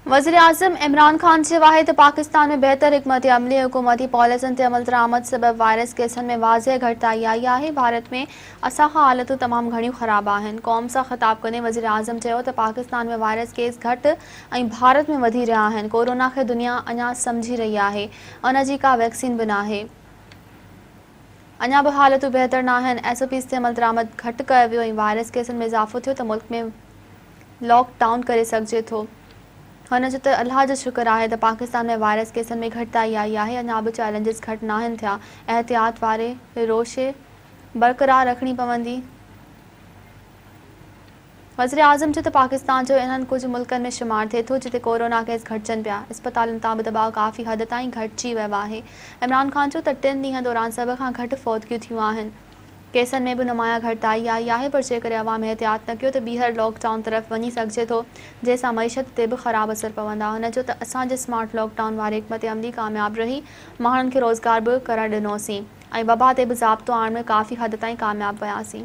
वज़ीर-ए-आज़म इमरान खान चयो आहे त पाकिस्तान में बहितर हिकमत अमली हुकूमती पॉलिसियुनि ते अमल दरामद सबबि वायरस केसनि में वाज़ह घटिताई आई आहे। भारत में असांखां हालतूं तमामु घणियूं ख़राब आहिनि। क़ौम सां ख़िताब कंदे वज़ीर-ए-आज़म चयो त पाकिस्तान में वायरस केस घटि ऐं भारत में वधी रहिया आहिनि। कोरोना खे दुनिया अञा सम्झी रही आहे, उन जी का वैक्सीन बि नाहे। अञा बि हालतूं बहितर न आहिनि। SOPs ते अमल दरामद घटि कयो वियो ऐं वायरस केसनि में इज़ाफ़ो थियो त मुल्क में लॉकडाउन करे सघिजे थो। हुन जो त अल्लाह जो शुक्र आहे त पाकिस्तान में वायरस केसनि में घटिताई आई आहे। अञा बि चैलेंजिस घटि नाहिनि थिया। एहतियात वारे रोशे बरक़रार रखणी पवंदी। वज़ीर-ए-आज़म चयो त पाकिस्तान जो इन्हनि कुझु मुल्कनि में शुमार थिए थो जिते कोरोना केस घटिजनि पिया। इस्पतालुनि तां बि दॿाउ काफ़ी हद ताईं घटिजी वियो आहे। इमरान खान चयो त 3 ॾींहं दौरान सभ खां घटि फ़ौतगियूं थियूं आहिनि। केसनि में बि नुमाया घटिताई आई आहे, पर जेकॾहिं अवाम एहतियात न कयो त ॿीहर लॉकडाउन तरफ़ वञी सघिजे थो, जंहिंसां मईशत ते बि ख़राब असर पवंदा। हुन जो त असांजे स्मार्ट लॉकडाउन वारे हिकमत अमली कामयाब रही माण्हुनि खे रोज़गार बि कराए ॾिनोसीं ऐं वबा ते बि ज़ाब्तो आणण में काफ़ी हद ताईं कामयाब वियासीं।